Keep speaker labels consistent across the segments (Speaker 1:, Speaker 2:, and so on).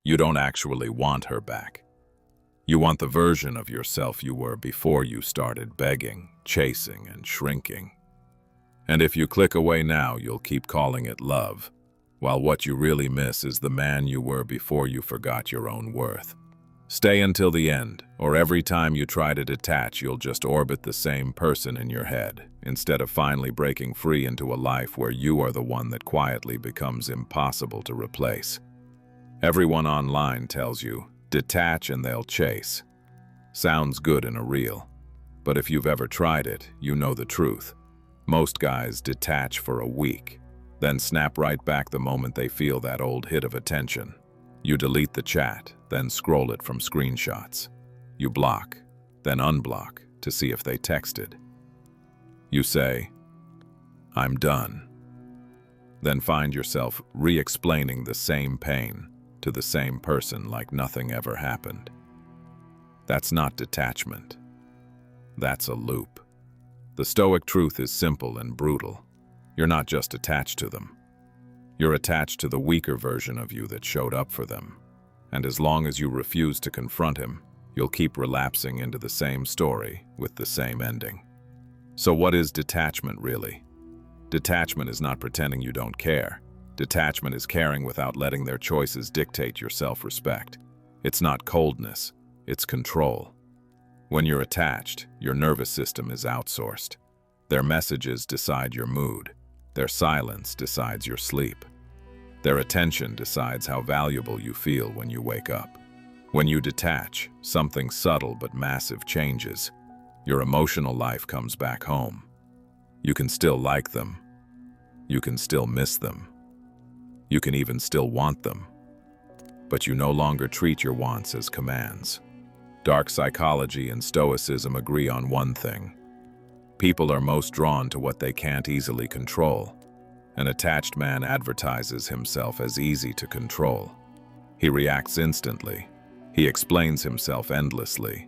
Speaker 1: You don't actually want her back. You want the version of yourself you were before you started begging, chasing, and shrinking. And if you click away now, you'll keep calling it love, while what you really miss is the man you were before you forgot your own worth. Stay until the end, or every time you try to detach, you'll just orbit the same person in your head, instead of finally breaking free into a life where you are the one that quietly becomes impossible to replace. Everyone online tells you, detach and they'll chase. Sounds good in a reel, but if you've ever tried it, you know the truth. Most guys detach for a week, then snap right back the moment they feel that old hit of attention. You delete the chat, then scroll it from screenshots. You block, then unblock to see if they texted. You say, "I'm done." Then find yourself re-explaining the same pain to the same person like nothing ever happened. That's not detachment. That's a loop. The Stoic truth is simple and brutal. You're not just attached to them. You're attached to the weaker version of you that showed up for them. And as long as you refuse to confront him, you'll keep relapsing into the same story with the same ending. So what is detachment really? Detachment is not pretending you don't care. Detachment is caring without letting their choices dictate your self-respect. It's not coldness, it's control. When you're attached, your nervous system is outsourced. Their messages decide your mood. Their silence decides your sleep. Their attention decides how valuable you feel when you wake up. When you detach, something subtle but massive changes. Your emotional life comes back home. You can still like them. You can still miss them. You can even still want them. But you no longer treat your wants as commands. Dark psychology and Stoicism agree on one thing. People are most drawn to what they can't easily control. An attached man advertises himself as easy to control. He reacts instantly. He explains himself endlessly.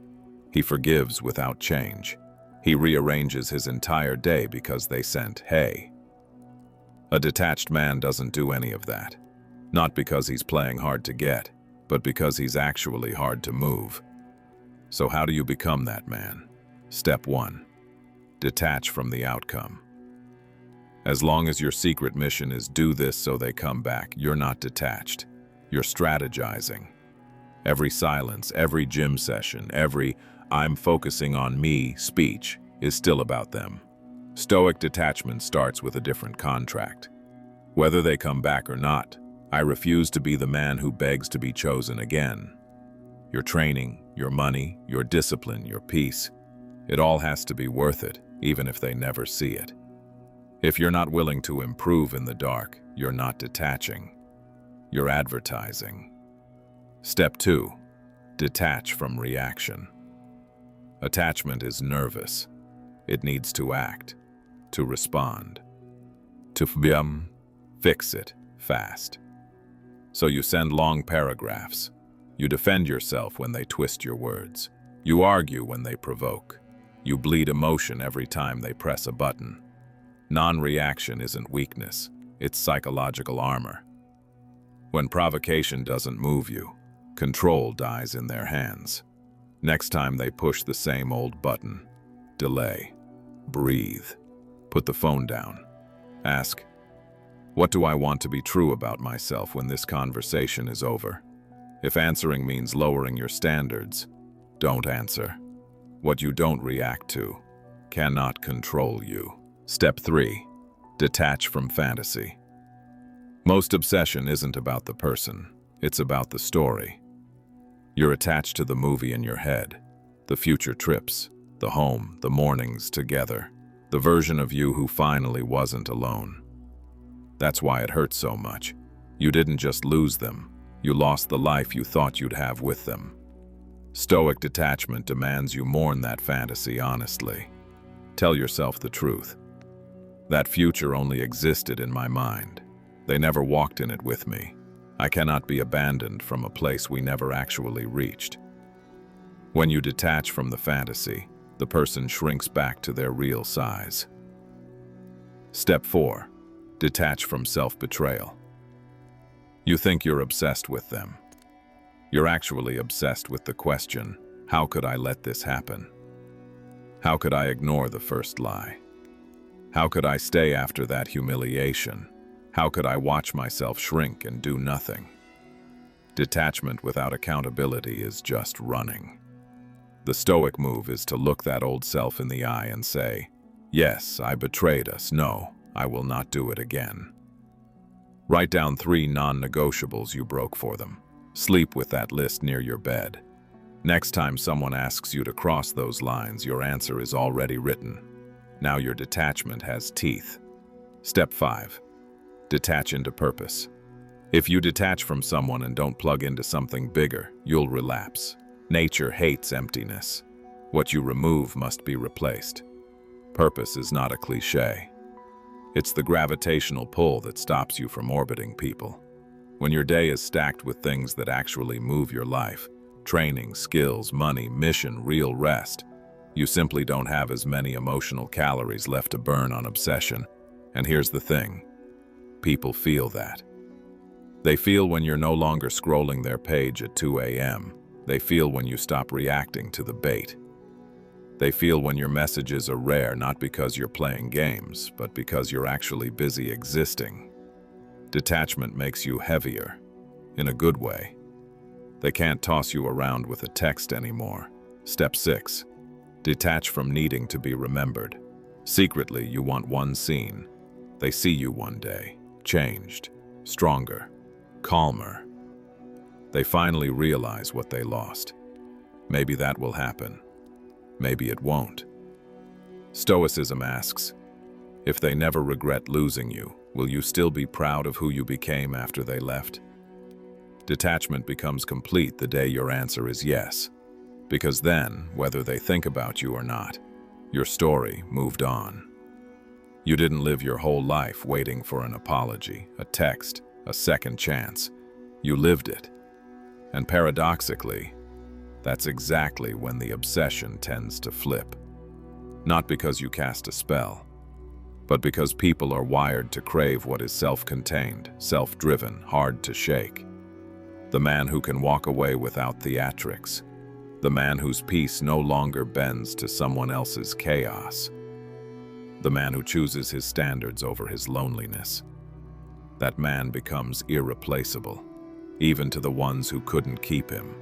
Speaker 1: He forgives without change. He rearranges his entire day because they sent, "Hey." A detached man doesn't do any of that. Not because he's playing hard to get, but because he's actually hard to move. So how do you become that man? Step 1. Detach from the outcome. As long as your secret mission is do this so they come back, you're not detached. You're strategizing. Every silence, every gym session, every "I'm focusing on me" speech is still about them. Stoic detachment starts with a different contract. Whether they come back or not, I refuse to be the man who begs to be chosen again. Your training, your money, your discipline, your peace, it all has to be worth it, even if they never see it. If you're not willing to improve in the dark, you're not detaching. You're advertising. Step 2. Detach from reaction. Attachment is nervous. It needs to act, to respond, to fix it fast. So you send long paragraphs. You defend yourself when they twist your words. You argue when they provoke. You bleed emotion every time they press a button. Non-reaction isn't weakness, it's psychological armor. When provocation doesn't move you, control dies in their hands. Next time they push the same old button, delay, breathe, put the phone down. Ask, what do I want to be true about myself when this conversation is over? If answering means lowering your standards, don't answer. What you don't react to cannot control you. Step 3. Detach from fantasy. Most obsession isn't about the person, it's about the story. You're attached to the movie in your head, the future trips, the home, the mornings together, the version of you who finally wasn't alone. That's why it hurts so much. You didn't just lose them, you lost the life you thought you'd have with them. Stoic detachment demands you mourn that fantasy honestly. Tell yourself the truth. That future only existed in my mind. They never walked in it with me. I cannot be abandoned from a place we never actually reached. When you detach from the fantasy, the person shrinks back to their real size. Step 4. Detach from self-betrayal. You think you're obsessed with them. You're actually obsessed with the question, how could I let this happen? How could I ignore the first lie? How could I stay after that humiliation? How could I watch myself shrink and do nothing? Detachment without accountability is just running. The Stoic move is to look that old self in the eye and say, yes, I betrayed us. No, I will not do it again. Write down 3 non-negotiables you broke for them. Sleep with that list near your bed. Next time someone asks you to cross those lines, your answer is already written. Now your detachment has teeth. Step 5. Detach into purpose. If you detach from someone and don't plug into something bigger, you'll relapse. Nature hates emptiness. What you remove must be replaced. Purpose is not a cliché. It's the gravitational pull that stops you from orbiting people. When your day is stacked with things that actually move your life, training, skills, money, mission, real rest, you simply don't have as many emotional calories left to burn on obsession. And here's the thing. People feel that. They feel when you're no longer scrolling their page at 2 a.m. They feel when you stop reacting to the bait. They feel when your messages are rare, not because you're playing games, but because you're actually busy existing. Detachment makes you heavier, in a good way. They can't toss you around with a text anymore. Step 6. Detach from needing to be remembered. Secretly, you want one scene. They see you one day, changed, stronger, calmer. They finally realize what they lost. Maybe that will happen. Maybe it won't. Stoicism asks, if they never regret losing you, will you still be proud of who you became after they left? Detachment becomes complete the day your answer is yes, because then, whether they think about you or not, your story moved on. You didn't live your whole life waiting for an apology, a text, a second chance. You lived it. And paradoxically, that's exactly when the obsession tends to flip. Not because you cast a spell, but because people are wired to crave what is self-contained, self-driven, hard to shake. The man who can walk away without theatrics. The man whose peace no longer bends to someone else's chaos. The man who chooses his standards over his loneliness. That man becomes irreplaceable, even to the ones who couldn't keep him.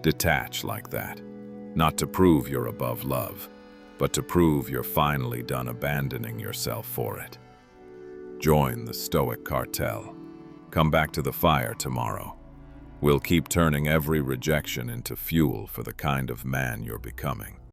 Speaker 1: Detach like that, not to prove you're above love, but to prove you're finally done abandoning yourself for it. Join the Stoic Cartel. Come back to the fire tomorrow. We'll keep turning every rejection into fuel for the kind of man you're becoming.